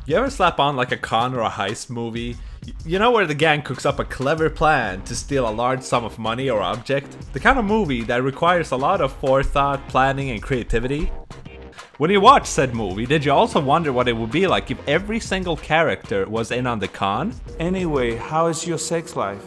You ever slap on like a con or a heist movie? You know where the gang cooks up a clever plan to steal a large sum of money or object? The kind of movie that requires a lot of forethought, planning, and creativity? When you watched said movie, did you also wonder what it would be like if every single character was in on the con? Anyway, how is your sex life?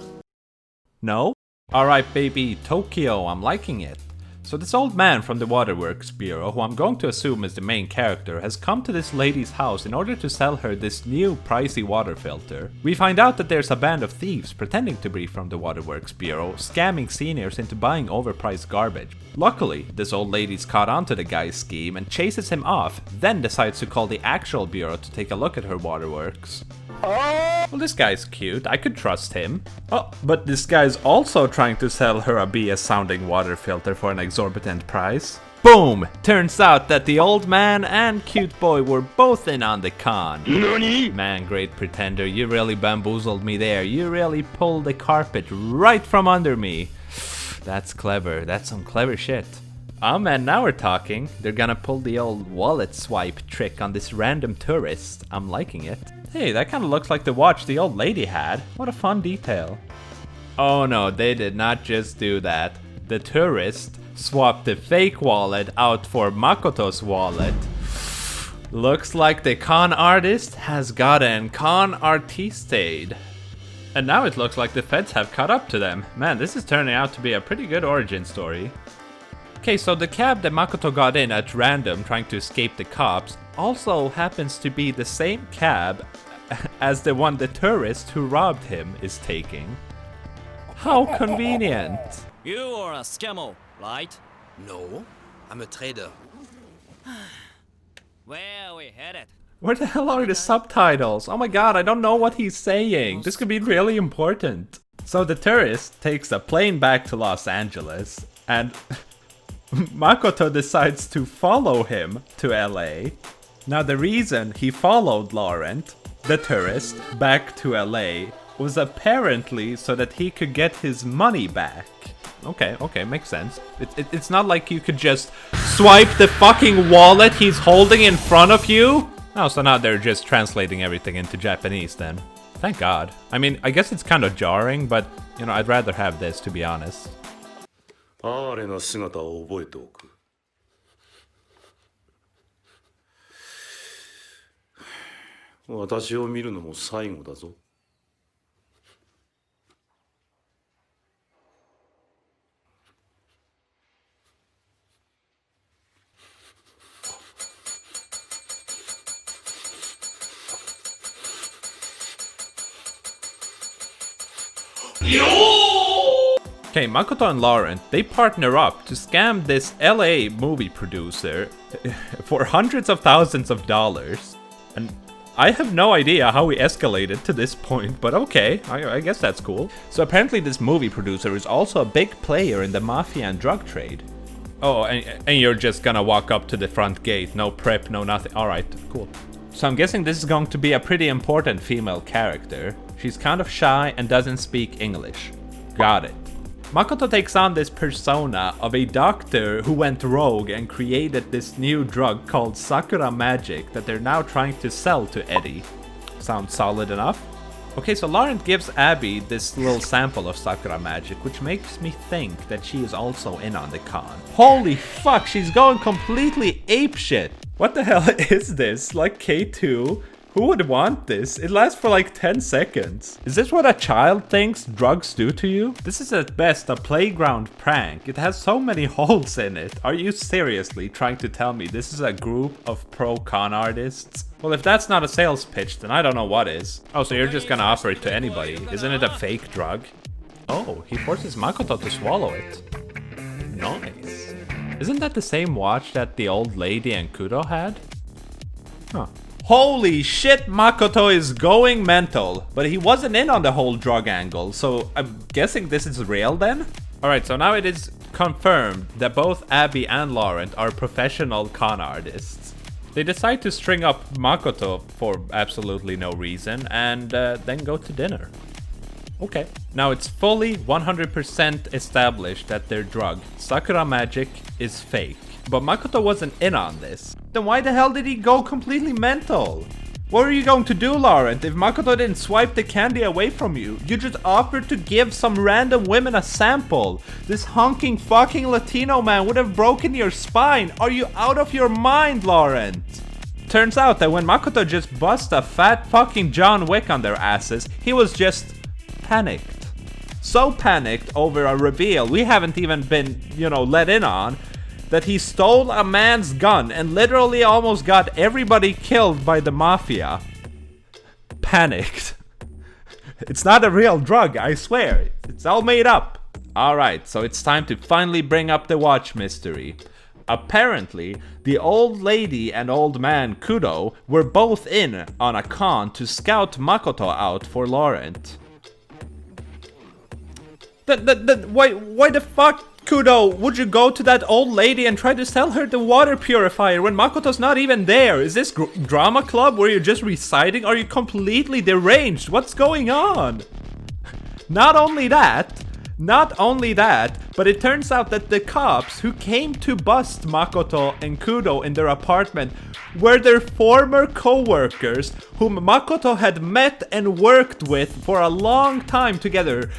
No? Alright baby, Tokyo, I'm liking it. So this old man from the Waterworks Bureau, who I'm going to assume is the main character, has come to this lady's house in order to sell her this new pricey water filter. We find out that there's a band of thieves pretending to be from the Waterworks Bureau, scamming seniors into buying overpriced garbage. Luckily, this old lady's caught onto the guy's scheme and chases him off, then decides to call the actual bureau to take a look at her waterworks. Well, this guy's cute, I could trust him. Oh, but this guy's also trying to sell her a BS sounding water filter for an exorbitant price. Boom! Turns out that the old man and cute boy were both in on the con. Nani? Man, great pretender, you really bamboozled me there. You really pulled the carpet right from under me. That's clever, that's some clever shit. Oh man, now we're talking. They're gonna pull the old wallet swipe trick on this random tourist. I'm liking it. Hey, that kinda looks like the watch the old lady had. What a fun detail. Oh no, they did not just do that. The tourist swapped the fake wallet out for Makoto's wallet. Looks like the con artist has gotten con artisted. And now it looks like the feds have caught up to them. Man, this is turning out to be a pretty good origin story. Okay, so the cab that Makoto got in at random trying to escape the cops also happens to be the same cab as the one the tourist who robbed him is taking. How convenient! You are a scammer, right? No, I'm a trader. Where are we headed? Where the hell are the subtitles? Oh my god, I don't know what he's saying. This could be really important. So the tourist takes a plane back to Los Angeles and Makoto decides to follow him to LA. Now the reason he followed Laurent, the tourist, back to LA was apparently so that he could get his money back. Okay, makes sense. It's not like you could just swipe the fucking wallet he's holding in front of you. Oh, so now they're just translating everything into Japanese then. Thank God. I mean, I guess it's kind of jarring, but, you know, I'd rather have this, to be honest. 哀れな姿を覚えておく。私を見るのも最後だぞ。Okay, Makoto and Laurent, they partner up to scam this LA movie producer for hundreds of thousands of dollars. And I have no idea how we escalated to this point, but okay, I guess that's cool. So apparently this movie producer is also a big player in the mafia and drug trade. Oh, and you're just gonna walk up to the front gate, no prep, no nothing. Alright, cool. So I'm guessing this is going to be a pretty important female character. She's kind of shy and doesn't speak English. Got it. Makoto takes on this persona of a doctor who went rogue and created this new drug called Sakura Magic that they're now trying to sell to Eddie. Sounds solid enough? Okay, so Laurent gives Abby this little sample of Sakura Magic, which makes me think that she is also in on the con. Holy fuck, she's going completely apeshit! What the hell is this? Like K2? Who would want this? It lasts for like 10 seconds. Is this what a child thinks drugs do to you? This is at best a playground prank. It has so many holes in it. Are you seriously trying to tell me this is a group of pro con artists? Well, if that's not a sales pitch, then I don't know what is. Oh, so you're just gonna offer it to anybody. Isn't it a fake drug? Oh, he forces Makoto to swallow it. Nice. Isn't that the same watch that the old lady and Kudo had? Huh. Holy shit, Makoto is going mental. But he wasn't in on the whole drug angle, so I'm guessing this is real then? Alright, so now it is confirmed that both Abby and Laurent are professional con artists. They decide to string up Makoto for absolutely no reason and then go to dinner. Okay. Now it's fully 100% established that their drug, Sakura Magic, is fake. But Makoto wasn't in on this. Then why the hell did he go completely mental? What are you going to do, Laurent, if Makoto didn't swipe the candy away from you? You just offered to give some random women a sample. This honking fucking Latino man would have broken your spine. Are you out of your mind, Laurent? Turns out that when Makoto just bust a fat fucking John Wick on their asses, he was just panicked. So panicked over a reveal we haven't even been, let in on, that he stole a man's gun and literally almost got everybody killed by the mafia. Panicked. It's not a real drug, I swear. It's all made up. Alright, so it's time to finally bring up the watch mystery. Apparently, the old lady and old man Kudo were both in on a con to scout Makoto out for Laurent. Why the fuck, Kudo, would you go to that old lady and try to sell her the water purifier when Makoto's not even there? Is this drama club where you're just reciting? Are you completely deranged? What's going on? Not only that, but it turns out that the cops who came to bust Makoto and Kudo in their apartment were their former co-workers whom Makoto had met and worked with for a long time together.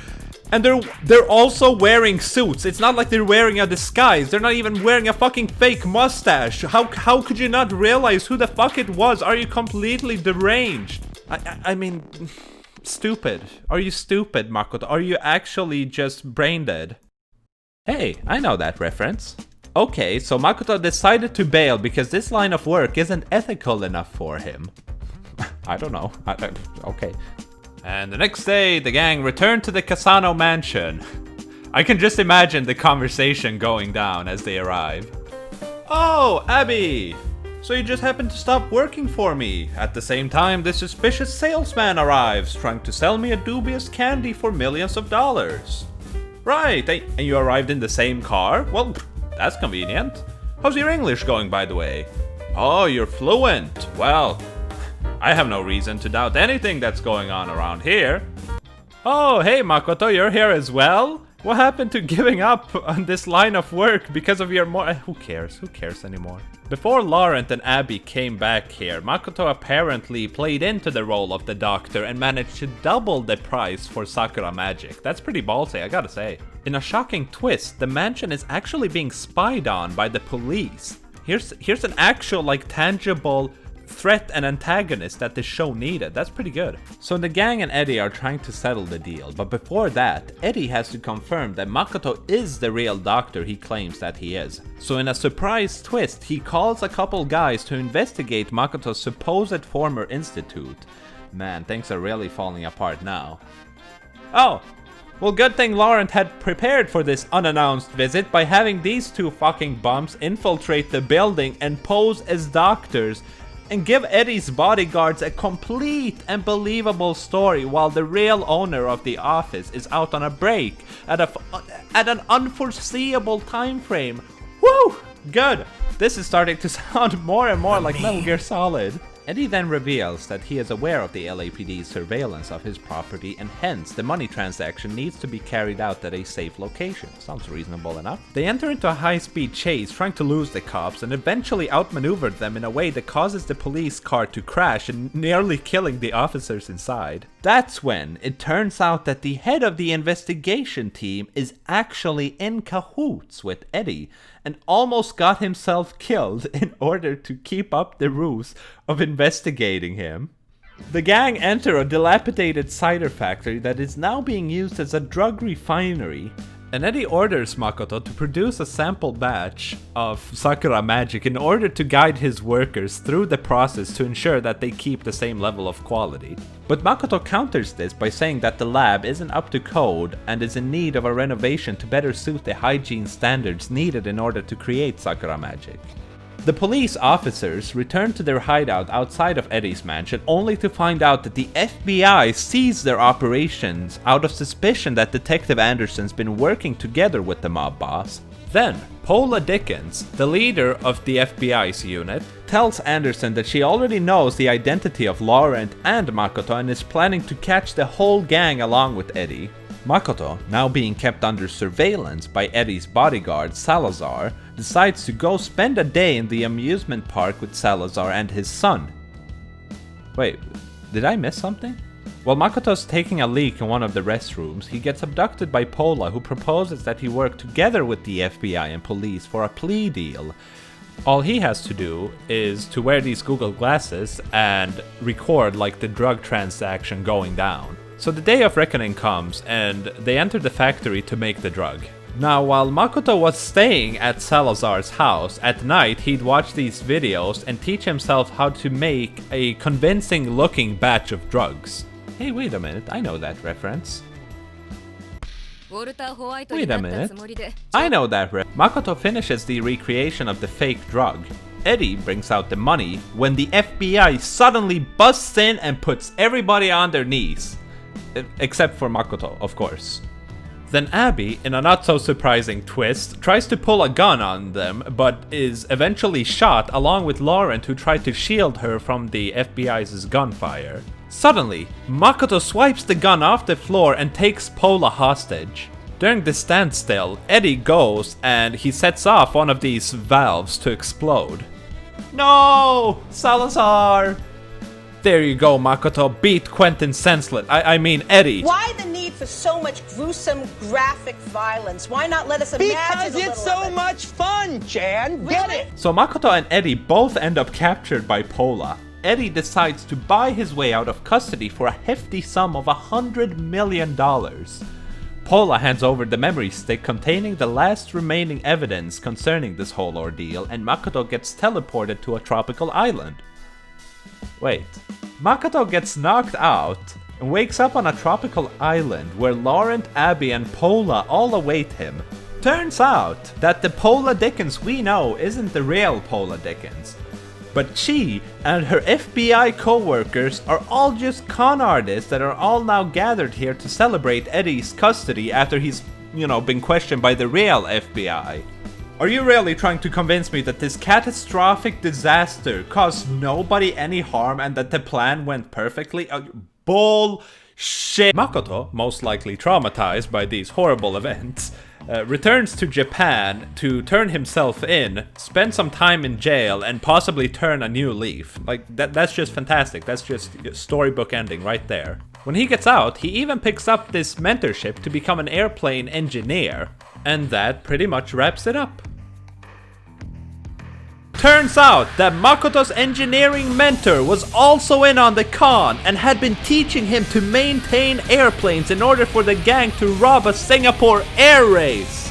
And they're also wearing suits. It's not like they're wearing a disguise. They're not even wearing a fucking fake mustache. How could you not realize who the fuck it was? Are you completely deranged? I mean, stupid. Are you stupid, Makoto? Are you actually just brain dead? Hey, I know that reference. Okay, so Makoto decided to bail because this line of work isn't ethical enough for him. I don't know. Okay. And the next day, the gang returned to the Casano mansion. I can just imagine the conversation going down as they arrive. Oh, Abby! So you just happened to stop working for me. At the same time, this suspicious salesman arrives, trying to sell me a dubious candy for millions of dollars. Right, and you arrived in the same car? Well, that's convenient. How's your English going, by the way? Oh, you're fluent. Well, I have no reason to doubt anything that's going on around here. Oh, hey Makoto, you're here as well? What happened to giving up on this line of work because of your who cares? Who cares anymore? Before Laurent and Abby came back here, Makoto apparently played into the role of the doctor and managed to double the price for Sakura Magic. That's pretty ballsy, I gotta say. In a shocking twist, the mansion is actually being spied on by the police. Here's an actual, tangible threat and antagonist that the show needed. That's pretty good. So the gang and Eddie are trying to settle the deal, but before that, Eddie has to confirm that Makoto is the real doctor he claims that he is. So in a surprise twist, he calls a couple guys to investigate Makoto's supposed former institute. Man, things are really falling apart now. Oh! Well, good thing Laurent had prepared for this unannounced visit by having these two fucking bums infiltrate the building and pose as doctors and give Eddie's bodyguards a complete and believable story while the real owner of the office is out on a break at an unforeseeable time frame. Woo! Good! This is starting to sound more and more like Metal Gear Solid. Eddie then reveals that he is aware of the LAPD's surveillance of his property and hence the money transaction needs to be carried out at a safe location. Sounds reasonable enough. They enter into a high-speed chase trying to lose the cops and eventually outmaneuver them in a way that causes the police car to crash and nearly killing the officers inside. That's when it turns out that the head of the investigation team is actually in cahoots with Eddie and almost got himself killed in order to keep up the ruse of investigating him. The gang enter a dilapidated cider factory that is now being used as a drug refinery, and Eddie orders Makoto to produce a sample batch of Sakura Magic in order to guide his workers through the process to ensure that they keep the same level of quality. But Makoto counters this by saying that the lab isn't up to code and is in need of a renovation to better suit the hygiene standards needed in order to create Sakura Magic. The police officers return to their hideout outside of Eddie's mansion only to find out that the FBI seized their operations out of suspicion that Detective Anderson's been working together with the mob boss. Then, Paula Dickens, the leader of the FBI's unit, tells Anderson that she already knows the identity of Laurent and Makoto and is planning to catch the whole gang along with Eddie. Makoto, now being kept under surveillance by Eddie's bodyguard Salazar, decides to go spend a day in the amusement park with Salazar and his son. Wait, did I miss something? While Makoto's taking a leak in one of the restrooms, he gets abducted by Pola, who proposes that he work together with the FBI and police for a plea deal. All he has to do is to wear these Google glasses and record like the drug transaction going down. So the day of reckoning comes and they enter the factory to make the drug. Now, while Makoto was staying at Salazar's house, at night he'd watch these videos and teach himself how to make a convincing looking batch of drugs. Hey, wait a minute, I know that reference. Wait a minute, I know that Makoto finishes the recreation of the fake drug. Eddie brings out the money when the FBI suddenly busts in and puts everybody on their knees. Except for Makoto, of course. Then Abby, in a not so surprising twist, tries to pull a gun on them, but is eventually shot along with Laurent, who tried to shield her from the FBI's gunfire. Suddenly, Makoto swipes the gun off the floor and takes Pola hostage. During the standstill, Eddie goes and he sets off one of these valves to explode. No! Salazar! There you go, Makoto. Beat Quentin senseless. I mean Eddie. Why the need for so much gruesome, graphic violence? Why not let us imagine because it's so much fun, Jan. Get it? So Makoto and Eddie both end up captured by Pola. Eddie decides to buy his way out of custody for a hefty sum of $100 million. Pola hands over the memory stick containing the last remaining evidence concerning this whole ordeal, and Makoto gets teleported to a tropical island. Wait, Makoto gets knocked out and wakes up on a tropical island where Laurent, Abby, and Pola all await him. Turns out that the Pola Dickens we know isn't the real Pola Dickens, but she and her FBI co-workers are all just con artists that are all now gathered here to celebrate Eddie's custody after he's, been questioned by the real FBI. Are you really trying to convince me that this catastrophic disaster caused nobody any harm and that the plan went perfectly? Bullshit! Makoto, most likely traumatized by these horrible events, returns to Japan to turn himself in, spend some time in jail, and possibly turn a new leaf. Like, that's just fantastic. That's just a storybook ending right there. When he gets out, he even picks up this mentorship to become an airplane engineer. And that pretty much wraps it up. Turns out that Makoto's engineering mentor was also in on the con and had been teaching him to maintain airplanes in order for the gang to rob a Singapore air race.